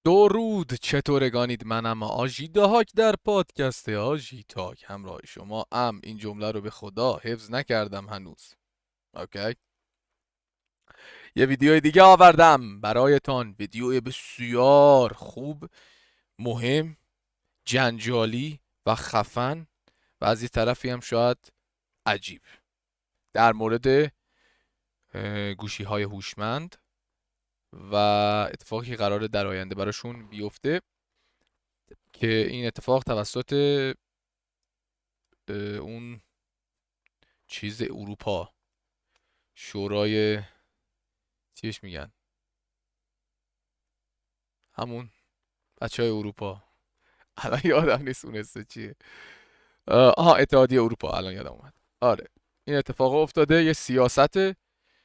درود، چطورگانید؟ منم آژی دهاک در پادکست آژی تاک همراه شما این جمله رو به خدا حفظ نکردم هنوز. اوکی، یه ویدیوی دیگه آوردم برایتان، ویدیوی بسیار خوب، مهم، جنجالی و خفن و از یه طرفی هم شاید عجیب، در مورد گوشی های هوشمند و اتفاقی که قراره در آینده براشون بیفته که این اتفاق توسط اون چیز اروپا، شورای چیش میگن، همون بچه های اروپا، الان یادم نیست اون اسم چیه. اتحادیه اروپا، الان یادم اومد. آره، این اتفاق افتاده، یه سیاسته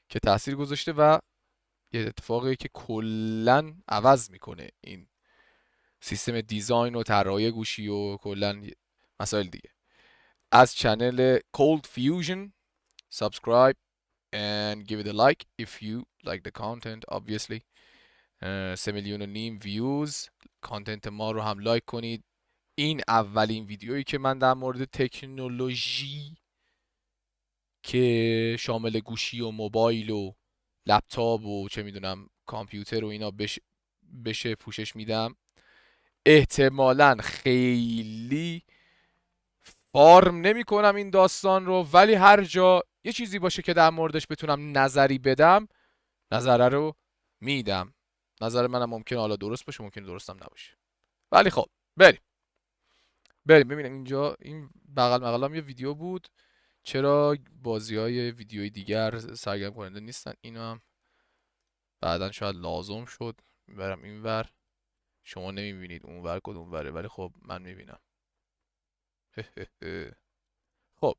که تاثیر گذاشته و یه اتفاقی که کلا عوض میکنه این سیستم دیزاین و طراحی گوشی و کلا مسائل دیگه. از چنل Cold Fusion subscribe and give it a like if you like the content obviously. 3.5 میلیون ویوز، کانتنت ما رو هم لایک کنید. این اولین ویدیویی که من در مورد تکنولوژی که شامل گوشی و موبایل و لپتاپ و چه میدونم کامپیوتر و اینا بشه پوشش میدم. احتمالاً خیلی فارم نمی کنم این داستان رو، ولی هر جا یه چیزی باشه که در موردش بتونم نظری بدم، نظره رو میدم. نظر منم ممکنه حالا درست باشه، ممکنه درستم نباشه، ولی خب بریم ببینیم. اینجا این بغل مقالم یه ویدیو بود، چرا بازی های ویدیوی دیگر سرگرم کننده نیستن. اینو هم بعدا شاید لازم شد برم اینور، شما نمیبینید اونور کدوم وره، ولی خب من میبینم. خب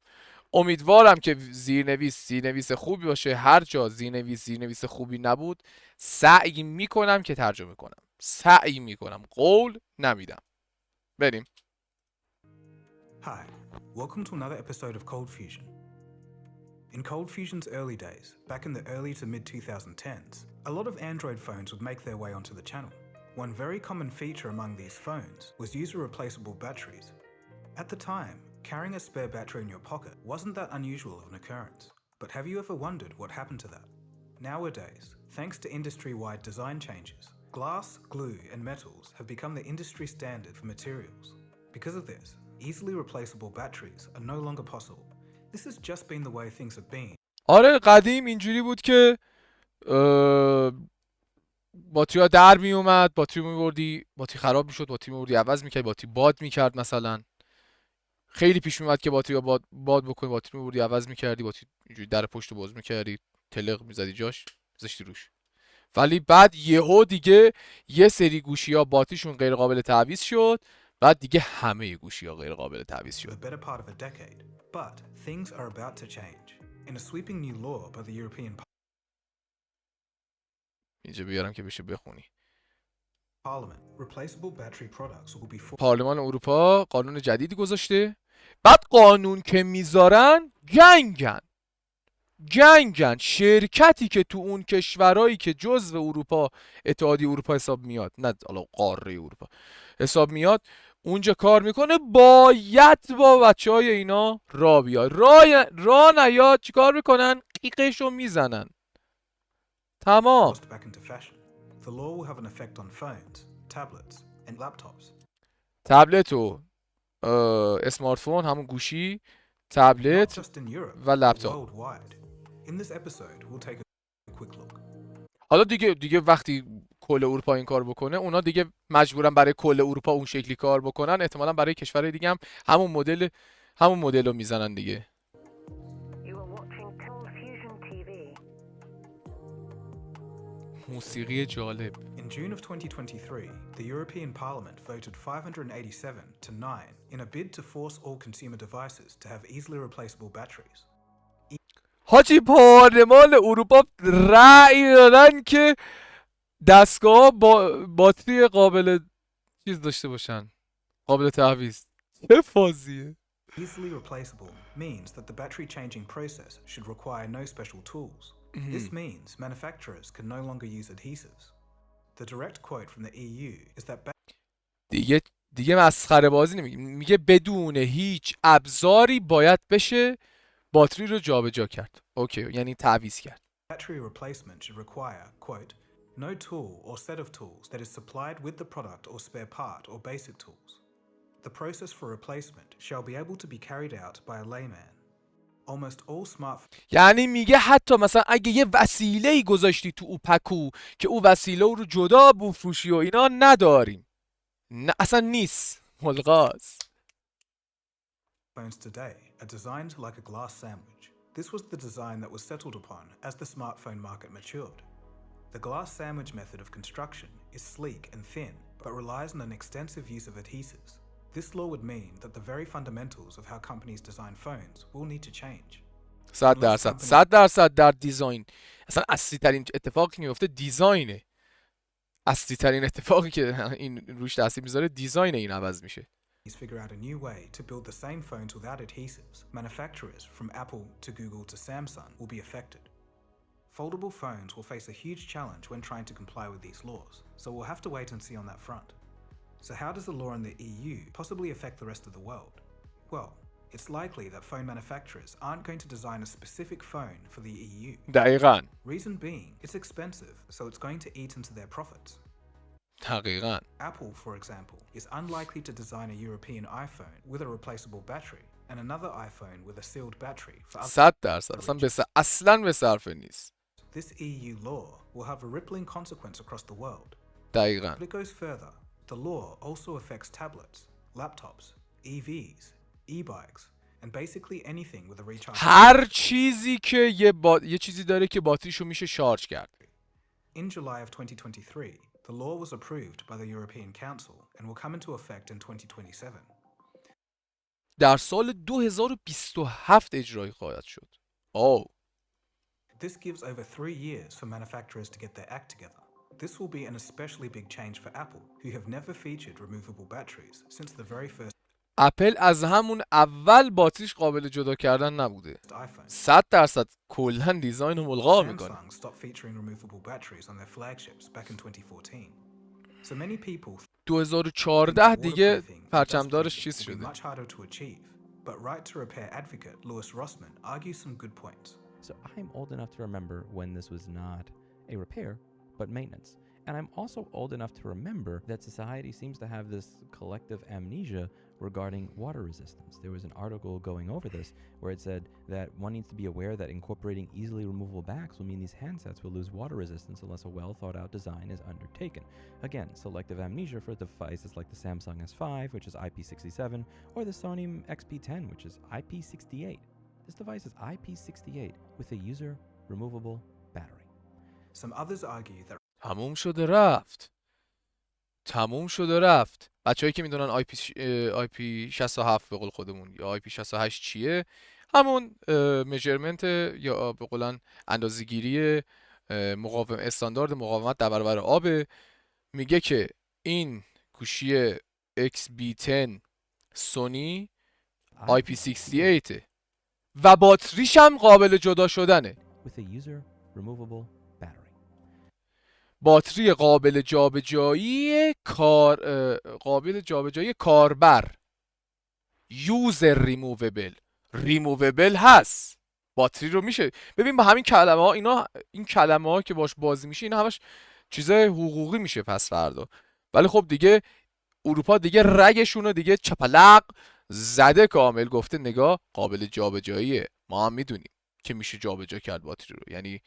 امیدوارم که زیرنویس خوبی باشه. هر جا زیرنویس خوبی نبود سعی میکنم که ترجمه کنم، سعی میکنم، قول نمیدم. بریم. Hi, welcome to another episode of Cold Fusion. In Cold Fusion's early days, back in the early to mid 2010s, a lot of Android phones would make their way onto the channel. One very common feature among these phones was user-replaceable batteries. At the time, carrying a spare battery in your pocket wasn't that unusual of an occurrence. But have you ever wondered what happened to that? Nowadays, thanks to industry-wide design changes, glass, glue, and metals have become the industry standard for materials. Because of this, easily replaceable batteries are no longer possible. This has just been the way things have been. آره، قدیم اینجوری بود که باتری ها در می اومد، باتری میبردی، باتری خراب میشد، باتری میبردی عوض میکرد، باتری باد میکرد. مثلا خیلی پیش میومد که باتری ها باد بکنی، باتری میبردی عوض میکردی، باتری اینجوری در پشت باز میکردی، تلق میزدی جاش، میذاشتی روش. ولی بعد یهو دیگه یه سری گوشی ها باتریشون غیر قابل تعویض شد، بعد دیگه همه گوشی ها غیر قابل تعویض For the شد. better part of a decade. But things are about to change. In a sweeping new law by the European اینجا بیارم که بشه بخونی. Parliament, replaceable battery products will be پارلمان اروپا قانون جدیدی گذاشته. بعد قانون که میذارن جنگن شرکتی که تو اون کشورهایی که جزو اروپا، اتحادیه اروپا حساب میاد، نه حالا قاره اروپا حساب میاد، اونجا کار میکنه، باید با بچه های اینا را بیاد. را نیاد چیکار میکنن؟ قیقشو میزنن. تمام. forced back into fashion. The law will have an effect on phones, tablets, and laptops. تبلت و اسمارت فون، همون گوشی، Not تبلت just in Europe, و but لپتاپ. worldwide. In this episode, we'll take a quick look. حالا دیگه وقتی کل اروپا این کار بکنه، اونا دیگه مجبورن برای کل اروپا اون شکلی کار بکنن، احتمالاً برای کشورهای دیگه هم همون مدل رو میزنن دیگه. You are watching Cold Fusion TV. موسیقی جالب. In June of 2023, the European Parliament voted 587 to 9 in a bid to force all consumer devices to have easily replaceable batteries. حاجی پارلمان اروپا رأی دادن که دستگاه با باتری قابل چیز داشته باشن، قابل تعویض. چه فازیه. Easily replaceable means that the battery changing process should require no special tools. This means manufacturers can no longer use adhesives. The direct quote from the EU is that دیگه مسخره بازی نمیگه، میگه بدون هیچ ابزاری باید بشه باتری رو جابجا کرد. اوکی، یعنی تعویض کرد. battery replacement should require, quote, no tool or set of tools that is supplied with the product or spare part or basic tools. The process for replacement shall be able to be carried out by a layman. Almost all smartphones یعنی میگه حتی مثلا اگه یه وسیله‌ای گذاشتی تو او پکو که او وسیله رو جدا بفروشی و اینا، نداریم. نه اصلا نیست. ملغاست. today are designed like a glass sandwich. This was the design that was settled upon as the smartphone market matured. The glass sandwich method of construction is sleek and thin, but relies on an extensive use of adhesives. This law would mean that the very fundamentals of how companies design phones will need to change. 100% در دیزاین. اصلا اصلی ترین اتفاقی که میفته دیزاینه. اصلی ترین اتفاقی که این روش تاثیر میذاره دیزاین این عوض میشه. Figure out a new way to build the same phones without adhesives. Manufacturers from Apple to Google to Samsung will be affected. Foldable phones will face a huge challenge when trying to comply with these laws, so we'll have to wait and see on that front. So how does the law in the EU possibly affect the rest of the world? Well, it's likely that phone manufacturers aren't going to design a specific phone for the EU. دقیقاً. Reason being, it's expensive, so it's going to eat into their profits. دقیقاً. Apple, for example, is unlikely to design a European iPhone with a replaceable battery and another iPhone with a sealed battery for other 100%. اصلاً به صرفه نیست. This EU law will have a rippling consequence across the world. دقیقاً. But it goes further. The law also affects tablets, laptops, EVs, e-bikes, and basically anything with a recharge. هر چیزی که یه چیزی داره که باتریشو میشه شارژ کرد. In July of 2023, the law was approved by the European Council and will come into effect in 2027. در سال 2027 اجرایی خواهد شد. This gives over 3 years for manufacturers to get their act together. This will be an especially big change for Apple, who have never featured removable batteries since the very first اپل از همون اول باتریش قابل جدا کردن نبوده. iPhone. 100% کلا دیزاین رو ملغا میکنه. Samsung stopped featuring removable batteries on their flagships back in 2014. So many people 2014 دیگه پرچمدارش چیز شده. much harder to achieve. But right to repair advocate Louis Rossman argues some good points. So I'm old enough to remember when this was not a repair, but maintenance. And I'm also old enough to remember that society seems to have this collective amnesia regarding water resistance. There was an article going over this where it said that one needs to be aware that incorporating easily removable backs will mean these handsets will lose water resistance unless a well thought out design is undertaken. Again, selective amnesia for devices like the Samsung S5, which is IP67, or the Sony XP10, which is IP68. This device is IP68 with a user removable battery. Some others argue that تموم شده رفت. بچه‌ای که میدونن IP 67 به قول خودمون یا IP 68 چیه، همون میجرمنت یا به قولن اندازه‌گیری استاندارد مقاومت در برابر آب. میگه که این گوشی XB10 سونی IP68 و باتریش هم قابل جدا شدنه. With a user removable battery. باتری قابل جابجایی کاربر. یوزر ریمووبل هست. باتری رو میشه ببین با همین کلمه ها این کلمه ها که باش بازی میشه اینا همش چیزای حقوقی میشه پس فردا. ولی خب دیگه اروپا دیگه رگشون رو دیگه چپلق زده کامل، گفته نگاه قابل جابجاییه، ما هم میدونیم که میشه جابجا کرد باتری رو، یعنی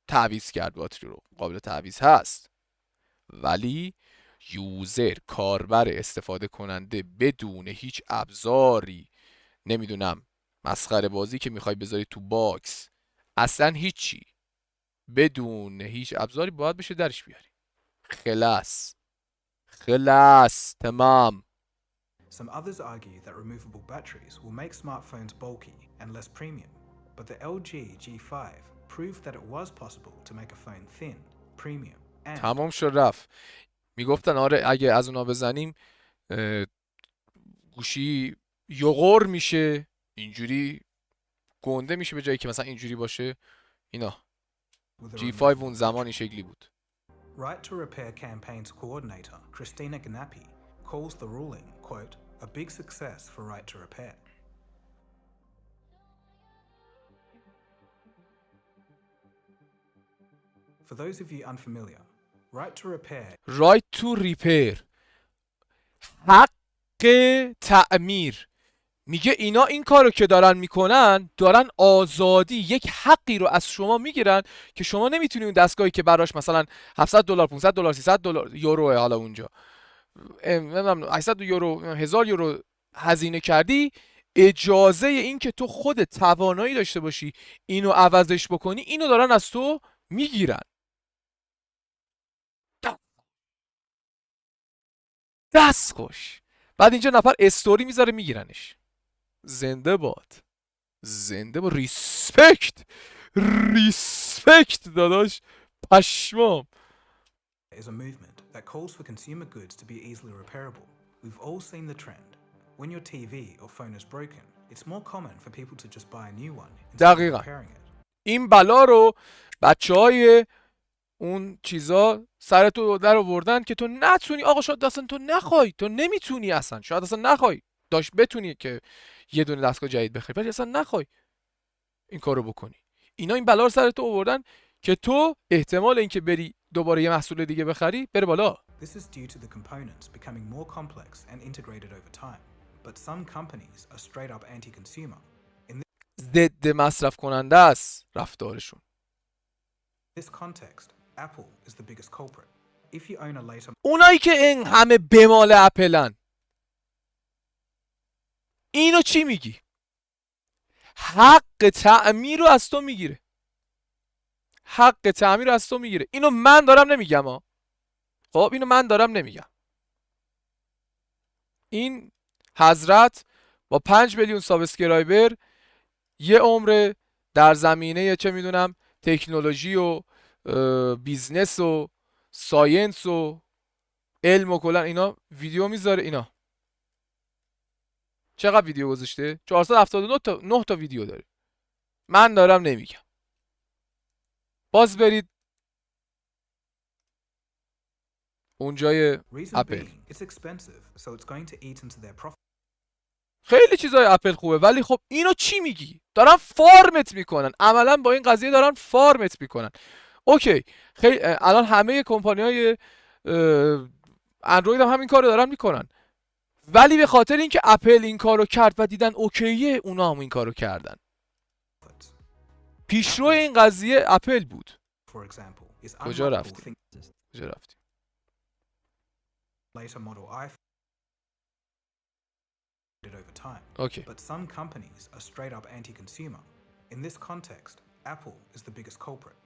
تعویض کرد باتری رو، قابل تعویض هست. ولی یوزر کاربر استفاده کننده بدون هیچ ابزاری، نمیدونم مسخره بازی که میخوای بذاری تو باکس، اصلا هیچی بدون هیچ ابزاری باید بشه درش بیاری. خلاص تمام. some others argue that removable batteries will make smartphones bulky and less premium, but the LG G5 proved that it was possible to make a phone thin, premium and تمام شد رفت. میگفتن آره اگه از اونا بزنیم گوشی یغور میشه، اینجوری گنده میشه به جایی که مثلا اینجوری باشه. اینا G5 اون زمان این شکلی بود. Right to Repair campaign's coordinator, Christina Ganapi, calls the ruling, quote, a big success for Right to Repair. For those of you unfamiliar, Right to Repair right to repair، حق تعمیر. میگه اینا این کارو که دارن میکنن، دارن آزادی، یک حقی رو از شما میگیرن که شما نمیتونی اون دستگاهی که براش مثلا $700 $500 $300 یورو، حالا اونجا 800 یورو 1000 یورو هزینه کردی، اجازه این که تو خود توانایی داشته باشی اینو عوضش بکنی، اینو دارن از تو میگیرن. دستخوش. بعد اینجا نفر استوری میذاره میگیرنش. زنده باد، زنده باد، ریسپکت، ریسپکت داداش، پشمام. is a movement that calls for consumer goods to be easily repairable. We've all seen the trend. When your TV or phone is broken, it's more common for people to just buy a new one instead of دقیقا repairing it. این بلا رو بچهای اون چیزا سر تو در آوردن که تو نتونی. آقا شاید اصلا تو نخوای، تو نمیتونی، اصلا شاید اصلا نخوای، داشت بتونی که یه دونه دستگاه جدید بخری، ولی اصلا نخوای این کارو بکنی. اینا این بلا رو سر تو آوردن که تو احتمال اینکه بری دوباره یه محصول دیگه بخری بره بالا. This is due to the components becoming more complex and integrated over time. But some companies are straight up anti-consumer. In ضد مصرف کننده است رفتارشون. this context, Apple is the biggest culprit. If you own a later اونایی که این همه بمال اپلن، اینو چی میگی؟ حق تعمیر رو از تو میگیره. حق تعمیر رو از تو میگیره. اینو من دارم نمیگم ها. خب اینو من دارم نمیگم. این حضرت با 5 میلیون سابسکرایبر یه عمر در زمینه چه میدونم تکنولوژی و بیزنس و ساینس و علم و کلا اینا ویدیو میذاره. اینا چقدر ویدیو گذاشته؟ 479 تا ویدیو داره. من دارم نمیگم. باز برید اونجای reason اپل. being, it's expensive, so it's going to eat into their profit. خیلی چیزای اپل خوبه، ولی خب اینو چی میگی؟ دارن فارمت میکنن. عملا با این قضیه دارن فارمت میکنن. اوکی، خیلی الان همه کمپانی‌های اندروید هم همین کارو دارن میکنن، ولی به خاطر اینکه اپل این کارو کرد و دیدن اوکیه، اونا هم این کارو کردن. پیشرو این قضیه اپل بود. For example, is کجا unlikely رفتی؟ things کجا رفتی؟ later model iPhone over time. اوکی. But some companies are straight up anti-consumer. In this context, Apple is the biggest culprit.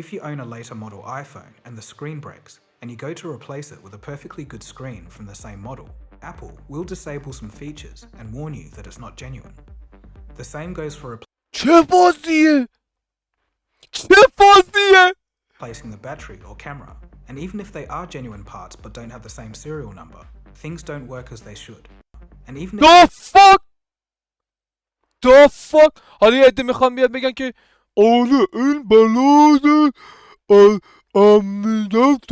If you own a later model iPhone and the screen breaks, and you go to replace it with a perfectly good screen from the same model, Apple will disable some features and warn you that it's not genuine. The same goes for چه بازیه؟ چه بازیه؟ replacing the battery or camera. And even if they are genuine parts but don't have the same serial number, things don't work as they should. And even if The fuck؟ The fuck؟ حالا یه عده میخوان بیاد بگن که آره این بلاد امنیت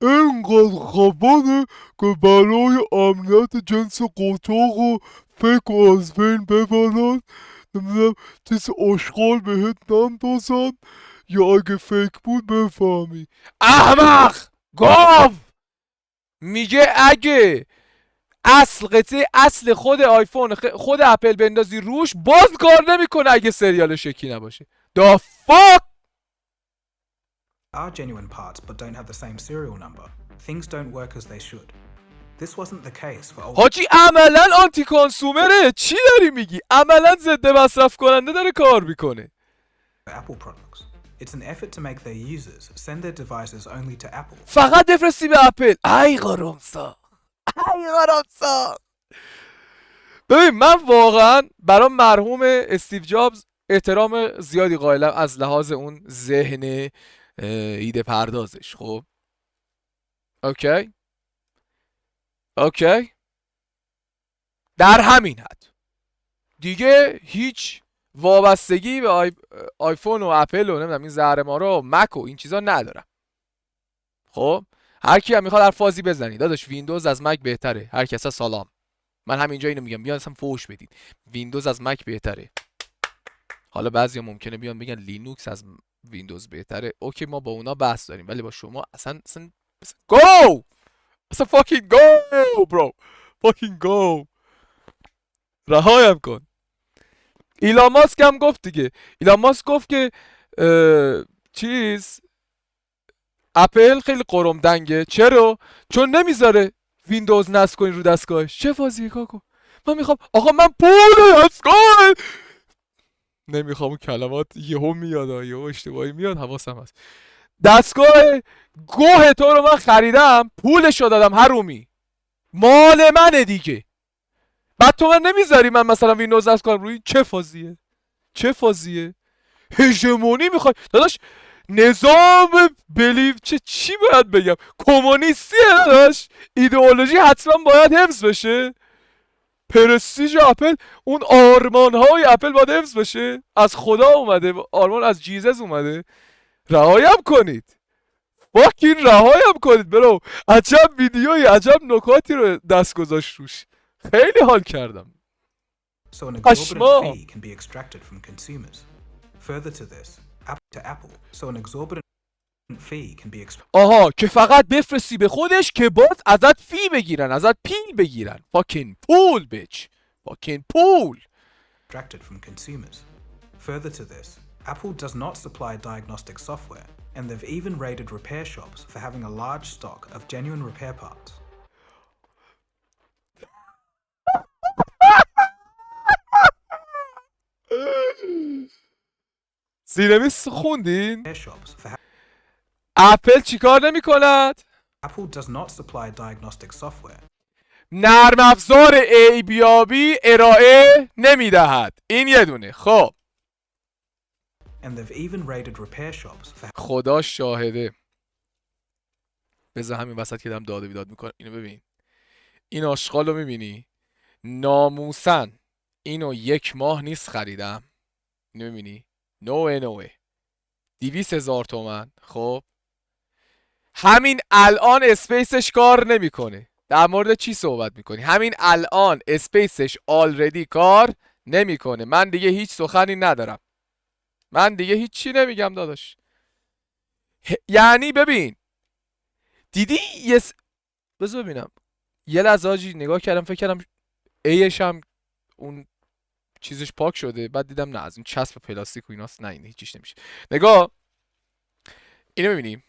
اینقدر خبانه که برای امنیت جنس قاچاق و فیک و از بین ببرن، نمیدونم چیز اشغال بهت نندازن، یا اگه فیک بود بفهمی. احمق گاو میگه اگه قطعه اصل خود آیفون خود اپل بندازی روش باز کار نمیکنه اگه سریالش یکی نباشه. The fuck؟ are genuine parts but don't have the same serial number, things don't work as they should. This wasn't the case for حاجی عملا آنتی کانسومره. چی داری میگی؟ عملا ضد مصرف کننده داره کار میکنه. Apple products. It's an effort to make their users send their devices only to Apple. فقط بفرستی به اپل. ای قرمسا، ای قرمسا. ببین من واقعا برای مرحوم استیو جابز احترام زیادی قائلم از لحاظ اون ذهن ایده پردازش. خب اوکی اوکی، در همین حد دیگه هیچ وابستگی به آیفون و اپل و نمیدونم این زهر مارا و مک و این چیزا ندارم. خب خب هر کی هم میخواد هر فازی بزنی داداش، ویندوز از مک بهتره. هر کسا سلام، من همینجا اینو میگم، بیان اصلا فوش بدید، ویندوز از مک بهتره. حالا بعضیا ممکنه بیان بگن لینوکس از ویندوز بهتره، اوکی ما با اونا بحث داریم، ولی با شما اصلا گو، اصلا fucking go bro، fucking go، رهایم کن. ایلان ماسک هم گفت دیگه، ایلان ماسک گفت که چیز اپل خیلی قرم دنگه. چرا؟ چون نمیذاره ویندوز نصب کنی رو دستگاهش. چه فازیه کاکو؟ من میخوام، آقا من پول دستگاه نمیخوام، اون کلمات یهو میاد، یهو اشتباهی میاد، حواسم هست. دستگاه گوه تو رو من خریدم، پولشو دادم هرومی، مال منه دیگه، بعد تو من نمیذاری من مثلا ویندوز نصب کنم روی. چه فازیه؟ چه فازیه؟ هژمونی میخوای داداش، نظام بلیف چی باید بگم، کمونیستیه داداش، ایدئولوژی حتما باید حفظ بشه، پرستیژ اپل، اون آرمان های اپل باید حفظ بشه، از خدا اومده، آرمان از جیزس اومده، رهایم کنید، واکین رهایم کنید برو. عجب ویدیویی، عجب نکاتی رو دست گذاشت روش، خیلی حال کردم. So an Ashma. exorbitant fee can be extracted from consumers. Further to this, Apple. So an exorbitant fee can be آها که فقط بفرستی به خودش که باز ازت فی بگیرن، ازت پیل بگیرن. فاکین پول بیچ، فاکین پول. extracted from consumers. Further to this, Apple does not supply diagnostic software, and they've even raided repair shops for having a large stock of genuine repair parts. زیرنویس خوندین؟ Repair shops for اپل چیکار نمی کند؟ Apple does not supply diagnostic software, نرم افزار ایبیابی ارائه نمی دهد. این یه دونه. خب and they've even raided repair shops for خدا شاهده، بذار همین وسط که دارم داد و بیداد میکنم اینو ببین، این آشغال رو میبینی؟ ناموسن اینو 1 ماه نیست خریدم، اینو میبینی؟ نوه 200,000 تومن. خب همین الان اسپیسش کار نمیکنه. در مورد چی صحبت میکنی؟ همین الان اسپیسش آلردی کار نمیکنه. من دیگه هیچ سخنی ندارم، من دیگه هیچی نمیگم داداش. یعنی ببین، دیدی بذار ببینم، یه لحظه آجی نگاه کردم فکر کردم ایش هم اون چیزش پاک شده، بعد دیدم نه از این چسب پلاستیک و ایناست، نه این هیچیش نمیشه. نگاه اینو ببینیم.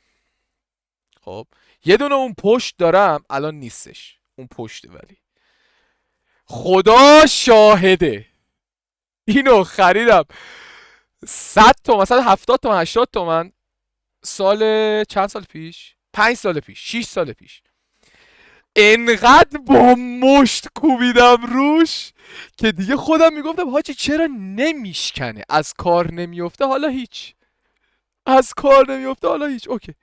خب یه دونه اون پشت دارم الان نیستش، اون پشته، ولی خدا شاهده اینو خریدم 100 تومن، مثلا 70 تومن 80 تومن، سال چند سال پیش، 5 سال پیش، 6 سال پیش. انقدر با مشت کوبیدم روش که دیگه خودم میگفتم حاجی چرا نمیشکنه، از کار نمیفته حالا هیچ، از کار نمیفته حالا هیچ، اوکی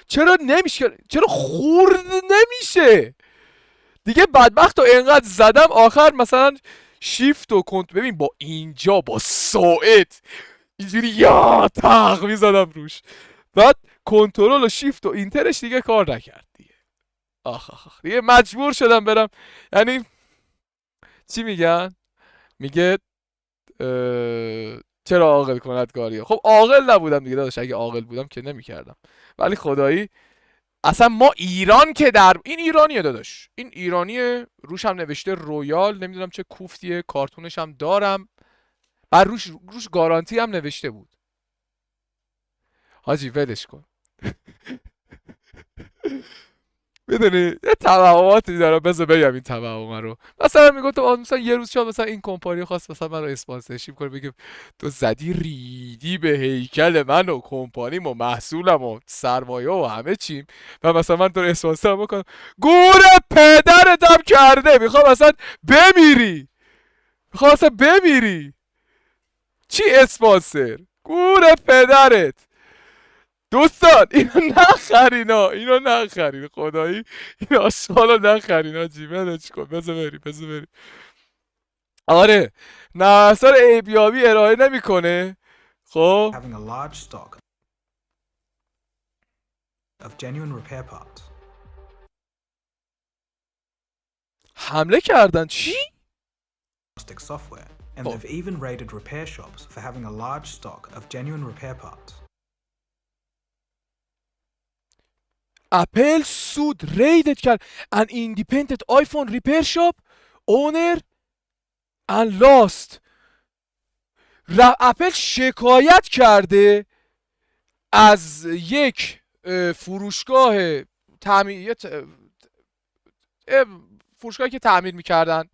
چرا نمیشکنه، چرا خورد نمیشه دیگه. بدبخت و انقدر زدم آخر مثلا شیفت و کنت، ببین با اینجا با ساعت اینجوری یا تق میزدم روش، بعد کنترل و شیفت و اینترش دیگه کار نکرد دیگه. آخ دیگه مجبور شدم برم، یعنی چی میگن؟ میگه چرا عاقل کند کاریو. خب عاقل نبودم دیگه داداش، اگه عاقل بودم که نمیکردم، ولی خدایی اصلا ما ایران که در این ایرانیه داداش، این ایرانیه، روش هم نوشته رویال، نمیدونم چه کوفتیه، کارتونش هم دارم، بعد روش گارانتی هم نوشته بود. حاجی ولش کن. میدونی یه توهماتی دارم، بذار بگم این توهم رو. مثلا میگفتم مثلا یه روز شاید مثلا این کمپانی خواست مثلا من رو اسپانسرشیپ کنه، بگه تو زدی ریدی به هیکل من و کمپانیم و محصولم و سرمایه و همه چیم، و مثلا من تو رو اسپانسر بکنم، گور پدرتم کرده، میخوام مثلا بمیری، میخوام مثلا بمیری، چی اسپانسر؟ گور پدرت. دوستان اینو نخرینا، اینو نخرین، خدایی این آشغالو نخرین حاجی، ولش کن، بذار بریم. آره نه اثر ایبیابی ارائه نمیکنه. خب having a large stock of genuine repair parts. حمله کردن چی؟ Diagnostic software, and Oh. they've even raided repair shops for having a large stock of genuine repair parts. اپل سود ریدت کرد an independent iPhone repair shop owner and lost. اپل شکایت کرده از یک فروشگاه تعمیر، فروشگاهی که تعمیر میکردن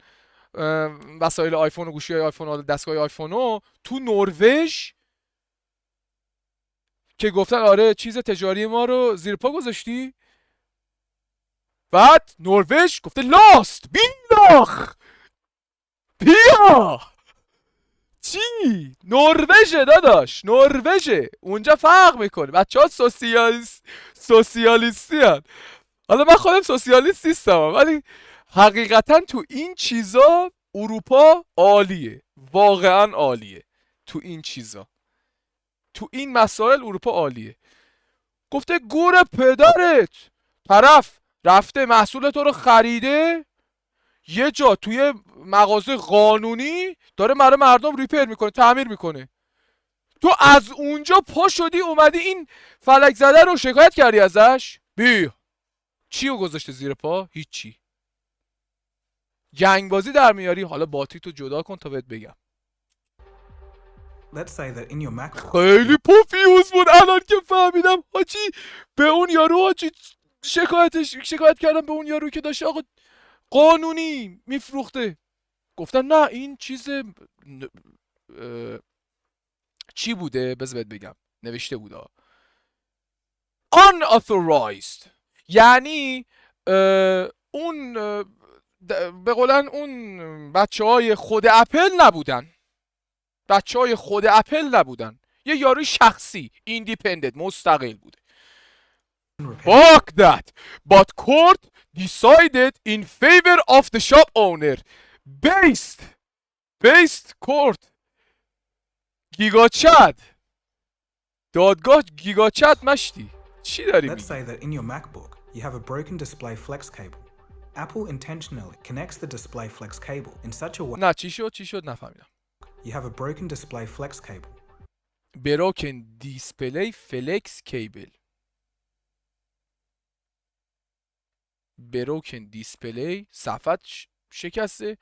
وسایل آیفون و گوشی های آیفون و دستگاه آیفون رو تو نروژ، که گفتن آره چیز تجاری ما رو زیر پا گذاشتی. بعد نروژ گفته لاست بیلاخ بیا. چی؟ نروژه داداش، نروژه، اونجا فرق میکنه. بچه ها سوسیالیستی هن. حالا من خودم سوسیالیست نیستم، ولی حقیقتا تو این چیزا اروپا عالیه، واقعا عالیه. تو این چیزا، تو این مسائل اروپا عالیه. گفته گور پدرت، طرف رفته محصول تو رو خریده یه جا توی مغازه قانونی داره برای مردم ریپر میکنه، تعمیر میکنه، تو از اونجا پا شدی اومدی این فلک زده رو شکایت کردی ازش. بیا چی رو گذاشته زیر پا؟ هیچی. جنگ بازی در میاری. حالا باتری تو جدا کن تا بهت بگم. Let's say that in your MacBook, خیلی پوفیوز بود الان که فهمیدم حاجی. به اون یارو حاجی شکایت کردم به اون یارو که داشته آقا قانونی میفروخته. گفتن نه این چیز چی بوده؟ بذار بهت بگم، نوشته بوده unauthorized، یعنی اون به قولن اون بچه های خود اپل نبودن، بچه های خود اپل نبودن، یه یاروی شخصی ایندیپندنت مستقل بوده. Fuck that, but court decided in favor of the shop owner. Based court. گیگاچت، دادگاه گیگاچت مشتی. چی داری let's میگی؟ say that in your MacBook, you have a broken display flex cable. Apple intentionally connects the display flex cable in such a way نه چی شد نفهمیدم. you have a broken display flex cable. بروکن دیسپلی فلکس کیبل. بروکن دیسپلی صفحت شکسته،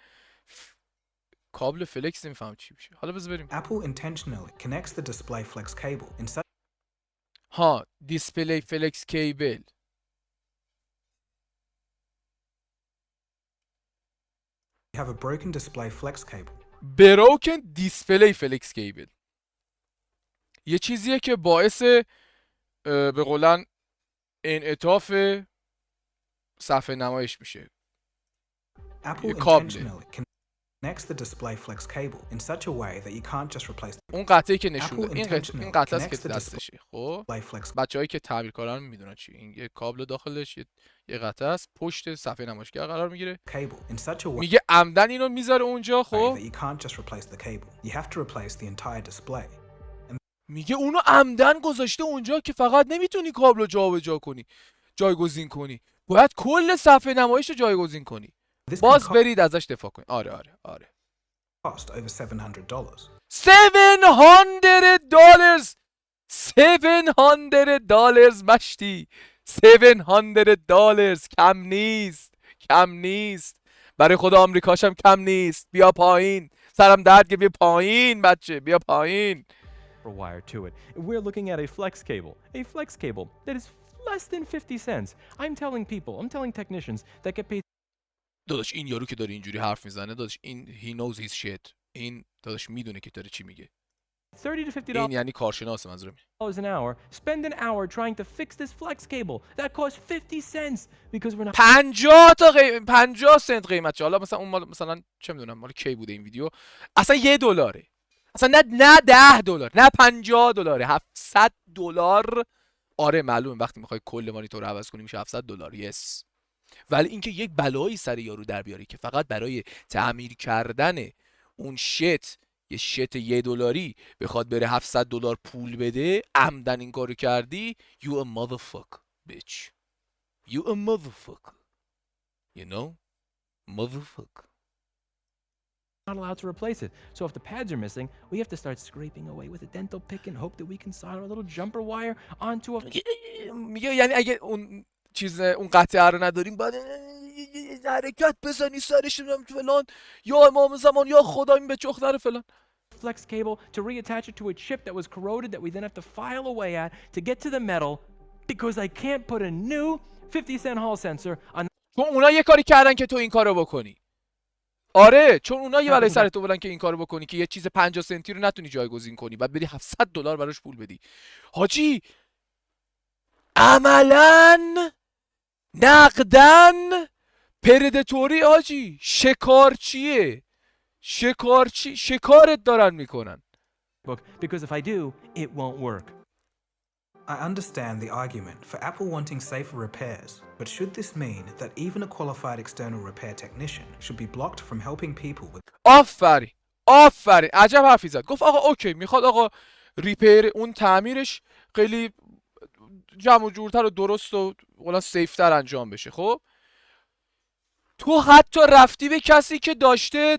کابل فلکس نمیفهم چی میشه. حالا بذار بریم. Apple intentionally connects the display flex cable in such ها دیسپلی فلکس کیبل. you have a broken display flex cable. بروکن دیسپلی فلکس کیبل یه چیزیه که باعث به قولن انعطاف صفحه نمایش میشه. Apple کابل. intentionally connects the display flex cable in such a way that you can't just replace اون قطعه که نشون Apple داد، این intentionally قطعه است connects که the دستشه. خب display flex بچه‌هایی که تعمیر کارن میدونن چی. این یه کابل داخلش یه قطعه است پشت صفحه نمایشگر قرار میگیره. cable in such a way میگه عمدن اینو میذاره اونجا. خب that you can't just replace the cable. You have to replace the entire display. میگه اونو عمدن گذاشته اونجا که فقط نمیتونی کابل رو جابجا کنی، جایگزین کنی، باید کل صفحه نمایش رو جایگزین کنی. This can باز برید ازش دفاع کنید. آره cost over $700. $700 $700 مشتی. $700 کم نیست. برای خود آمریکاشم کم نیست. بیا پایین، سرم درد، بیا پایین بچه، بیا پایین. Wire to it. We're looking at a flex cable that is less than 50 cents. I'm telling technicians that get paid داداش این یارو که داره اینجوری حرف میزنه داداش، این he knows his shit. این داداش میدونه که داره چی میگه. 30 to 50 این یعنی کارشناس منظورم. an hour, spend an hour trying to fix this flex cable that costs 50 cents because we're not 50 سنت قیمتشه. حالا مثلا اون مال مثلا چه میدونم مال کی بوده این ویدیو، اصلا $1، اصلا نه $10، نه $50، $700. آره معلومه وقتی میخوای کل مانیتور رو عوض کنی میشه $700. یس. ولی اینکه یک بلایی سر یارو در بیاری که فقط برای تعمیر کردن اون یه شت $1 بخواد بره $700 پول بده، عمدن این کارو کردی. You a motherfucker. bitch. You a motherfucker. You know? Motherfucker. Not allowed to replace it. So if the pads are missing, we have to start scraping away with a dental pick and hope that we can solder a little jumper wire onto a... میگه یعنی اگه اون چیز اون قطعه رو نداریم باید حرکت بزنی سرش رو فلان، یا امام زمان یا خدا این به چخ نره فلان. flex cable to reattach it to a chip that was corroded that we then have to file away at to get to the metal because I can't put a new 50-cent hall sensor on... چون اونا یه کاری کردن که تو این کارو بکنی. آره چون اونا یه بلای سرت آوردن که این کارو بکنی که یه چیز 50 سنتی رو نتونی جایگزین کنی، بعد بری $700 براش پول بدی. حاجی عملاً نقدن پردتوری حاجی، شکارچیه، شکارت دارن میکنن. book because if I do, it won't work. I understand the argument for Apple wanting safer repairs, but should this mean that even a qualified external repair technician should be blocked from helping people with... آفرین عجب حرفی زد. گفت آقا اوکی میخواد آقا ریپیر اون تعمیرش خیلی جمع و جورتر و درست و قولا سیفتر انجام بشه. خب تو حتی رفتی به کسی که داشته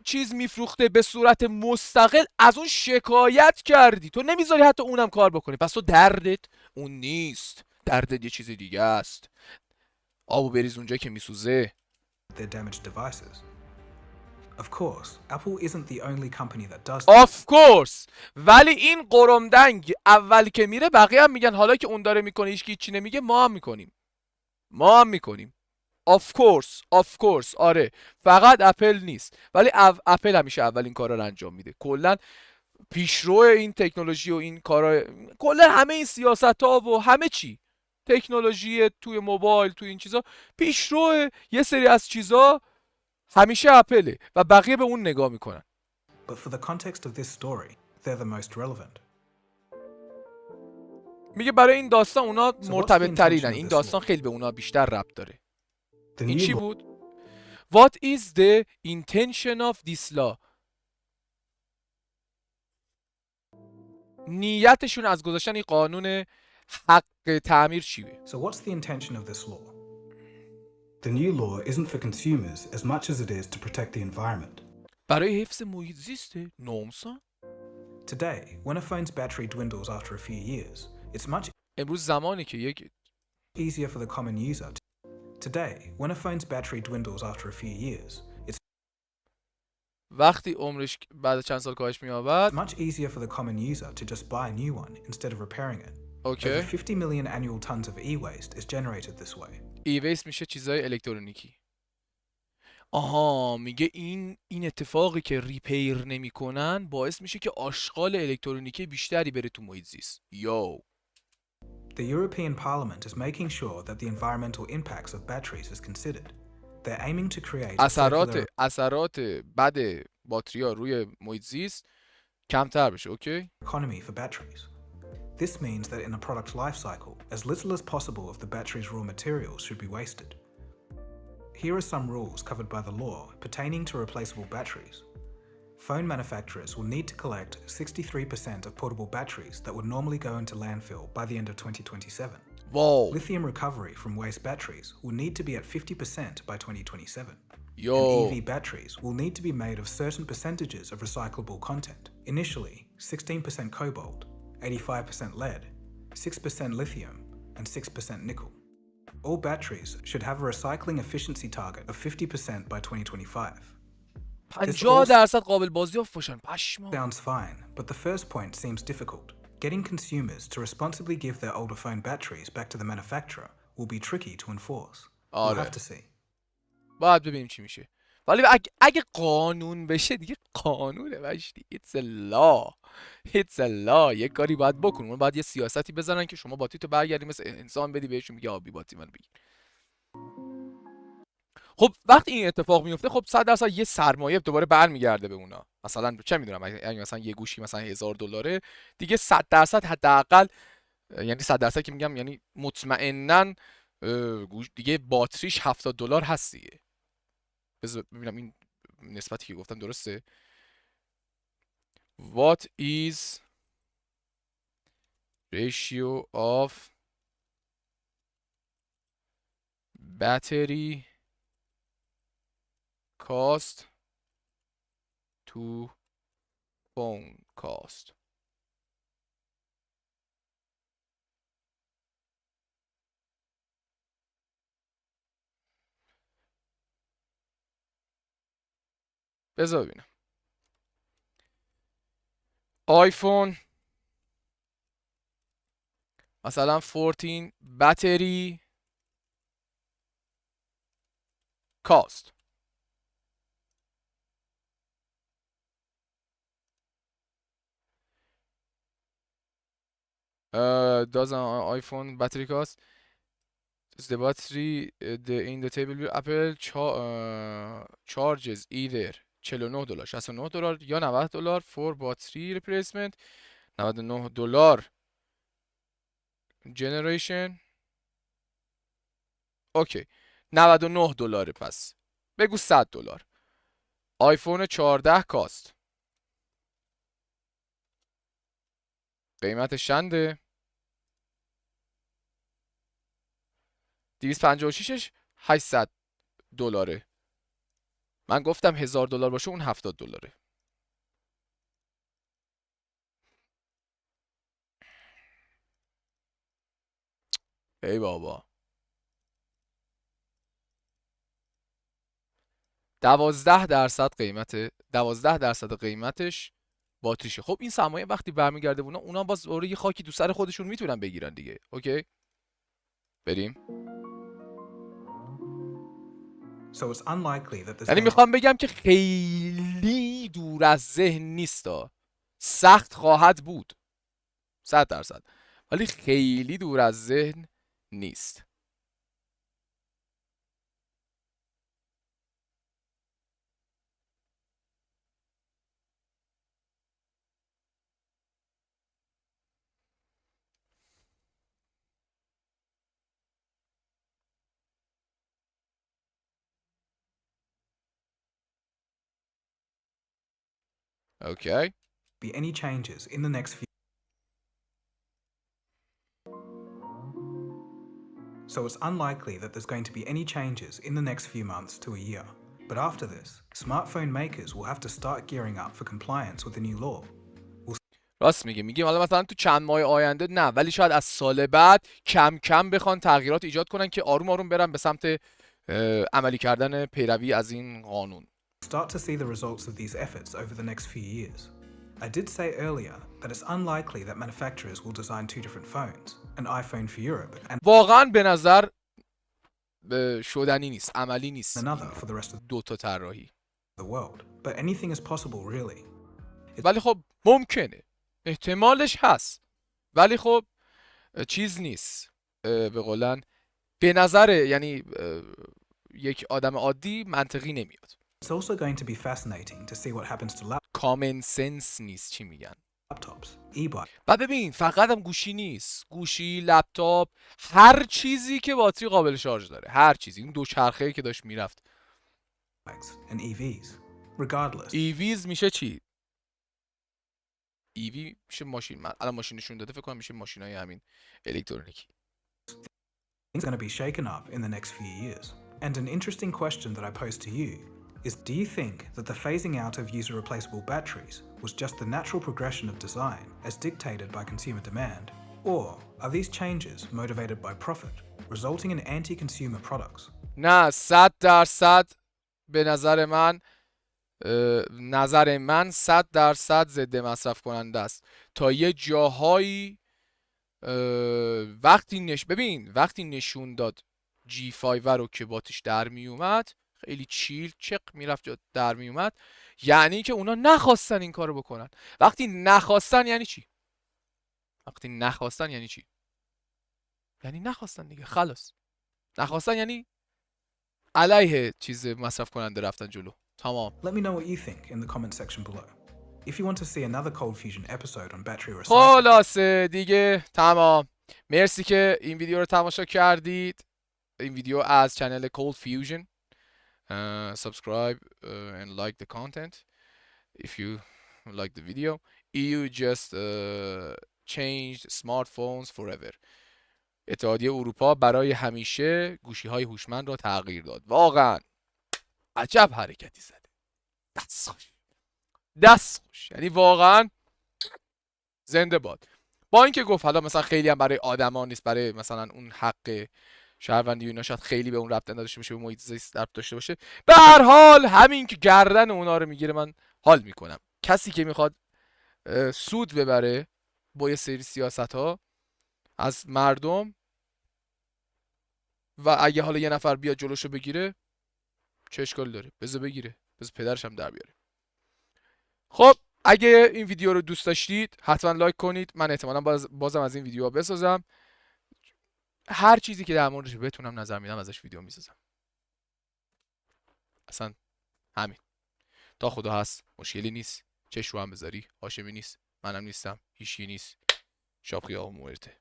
چیز میفروخته به صورت مستقل از اون شکایت کردی، تو نمیذاری حتی اونم کار بکنی. پس تو دردت اون نیست، دردت یه چیز دیگه است. آبو بریز اونجا که میسوزه. their damaged devices. Of course, Apple isn't the only company that does this. Of course. ولی این قرمدنگ اولی که میره بقیه هم میگن حالا که اون داره میکنه هیچ کی چی نمیگه، ما هم میکنیم. Of course آره، فقط اپل نیست، ولی اپل همیشه اولین کارا رو انجام میده. کلا پیشرو این تکنولوژی و این کارا، کلا همه این سیاست‌ها و همه چی تکنولوژی توی موبایل توی این چیزا، پیشرو یه سری از چیزا همیشه اپله و بقیه به اون نگاه میکنن. But for the context of this story, they're the most relevant. میگه برای این داستان اونا what's the مرتبط ترینن، intention of این this داستان law? خیلی به اونا بیشتر ربط داره. The این new چی law بود؟ What is the intention of this law؟ نیتشون از گذاشتن این قانون حق تعمیر چیه؟ So what's the intention of this law? The new law isn't for consumers as much as it is to protect the environment. برای حفظ محیط زیسته؟ ناموسا؟ Today, when a phone's battery dwindles after a few years, it's much امروز زمانی که یک easier for the common user to... Today, when a phone's battery dwindles after a few years, it's وقتی عمرش بعد چند سال کاهش می‌یابد، much easier for the common user to just buy a new one instead of repairing it. اوکی. Over 50 million annual tons of e-waste is generated this way. ای-ویست میشه چیزای الکترونیکی. آها میگه این اتفاقی که ریپیر نمیکنن باعث میشه که آشغال الکترونیکی بیشتری بره تو محیط زیست. یو. The European Parliament is making sure that the environmental impacts of batteries is considered. They're aiming to create a circular اثرات بد باتریا روی محیط زیست کمتر بشه. اوکی. economy for batteries. This means that in a product life cycle, as little as possible of the battery's raw materials should be wasted. Here are some rules covered by the law pertaining to replaceable batteries. Phone manufacturers will need to collect 63% of portable batteries that would normally go into landfill by the end of 2027. واو. Lithium recovery from waste batteries will need to be at 50% by 2027. Yo. And EV batteries will need to be made of certain percentages of recyclable content. Initially, 16% cobalt, 85% lead, 6% lithium, and 6% nickel. All batteries should have a recycling efficiency target of 50% by 2025. 50% قابل بازیافت باشن. پشما. Sounds fine, but the first point seems difficult. Getting consumers to responsibly give their older phone batteries back to the manufacturer will be tricky to enforce. We'll have to see. باید ببینیم چی میشه. ولی اگه قانون بشه دیگه قانونه باشی. It's a law. It's a law. یه کاری باید بکنن. باید یه سیاستی بزنن که شما باتی تو برگردی مثل انسان بدی بهشون میگه آبی باتی من بگیر. خب وقتی این اتفاق میفته خب 100% یه سرمایه دوباره برمیگرده به اونا. مثلا چه میدونم اگه مثلا یه گوشی مثلا $1000 دیگه 100% حداقل، یعنی 100% که میگم یعنی مطمئناً دیگه باتریش $70 هست دیگه. بذار ببینم این نسبتی که گفتم درسته. What is ratio of battery cost to phone cost. بذار ببینم. آیفون مثلا 14 battery cost. Does an iPhone battery cost? The battery in the table Apple charges either $49 $69 یا $90 for battery replacement. $99 generation. اوکی $99 پس بگو $100. آیفون 14 کاست قیمتش چنده؟ 256ش $800. من گفتم $1000 باشه اون $70. ای بابا 12% قیمت 12% قیمتش باتریشه. خب این سرمایه وقتی برمیگرده اونا باز یه خاکی تو سر خودشون میتونن بگیرن دیگه. اوکی بریم. So it's unlikely that there's یعنی going میخوام بگم که خیلی دور از ذهن نیستا. سخت خواهد بود 100%، ولی خیلی دور از ذهن نیست. اوکی be any changes in the next few. So it's unlikely that there's going to be any changes in the next few months to a year. But after this, smartphone makers will have to start gearing up for compliance with the new law. راست میگیم حالا مثلا تو چند ماه آینده نه، ولی شاید از سال بعد کم کم بخوان تغییرات ایجاد کنن که آروم آروم برن به سمت عملی کردن پیروی از این قانون. Start to see the results of these efforts over the next few years. I did say earlier that it's unlikely that manufacturers will design two different phones, an iPhone for Europe and واقعا به نظر شدنی نیست، عملی نیست another for the rest of دو تا طراحی. the world. But anything is possible, really. ولی خب ممکنه، احتمالش هست، ولی خب چیز نیست، به قولن به نظر یعنی یک آدم عادی منطقی نمیاد. It's also going to be fascinating to see what happens to کامن سنس نیست چی میگن. laptops, e-bikes, و ببین فقط هم گوشی نیست، گوشی، لپتاپ، هر چیزی که باتری قابل شارژ داره، هر چیزی. این دوچرخه‌ای که داشت میرفت and EVs. Regardless, ایویز میشه چی؟ ایوی میشه ماشین. من الان ماشین نشون داده، فکر کنم میشه ماشینای همین الکترونیکی. things are going to be shaken up in the next few years. And an interesting question that I pose to you is, do you think that the phasing out of user replaceable batteries was just the natural progression of design as dictated by consumer demand? Or are these changes motivated by profit, resulting in anti-consumer products? نه 100% به نظر من 100% ضد مصرف کننده است. تا یه جاهایی وقتی نشون داد G5 رو که باتش در می اومد، خیلی چیل چق میرفت در می اومد، یعنی که اونا نخواستن این کارو بکنن. وقتی نخواستن یعنی چی؟ یعنی نخواستن دیگه، خلاص. نخواستن یعنی علیه چیز مصرف کننده رفتن جلو. تمام. Let me know what you think in the comment section below. If you want to see another Cold Fusion episode on battery recycling, خلاصه دیگه تمام. مرسی که این ویدیو رو تماشا کردید. این ویدیو از چنل Cold Fusion. Subscribe and like the content if you like the video. You just changed smartphones forever. اتحادیه اروپا برای همیشه گوشی‌های هوشمند را تغییر داد. واقعا عجب حرکتی زده. دست خوش. دست خوش. یعنی واقعا زنده باد. با اینکه گفت حالا مثلا خیلی هم برای آدما نیست، برای مثلا اون حق شهروندی و اینا شاید خیلی به اون ربط نداشته باشه، به محیط زیست ربط داشته باشه، به هر حال همین که گردن اونا رو میگیره من حال میکنم. کسی که میخواد سود ببره با یه سری سیاست ها از مردم و اگه حالا یه نفر بیاد جلوشو بگیره چه اشکال داره؟ بذار بگیره، بذار پدرش هم در بیاره. خب اگه این ویدیو رو دوست داشتید حتما لایک کنید. من احتمالاً بازم از این ویدیوها بسازم. هر چیزی که در موردش بتونم نظر میدم ازش ویدیو میسازم. اصلا همین. تا خدا هست مشکلی نیست. چش رو هم بذاری هاشمی نیست، منم نیستم، هیچکی نیست. شاپخی آقا مورته.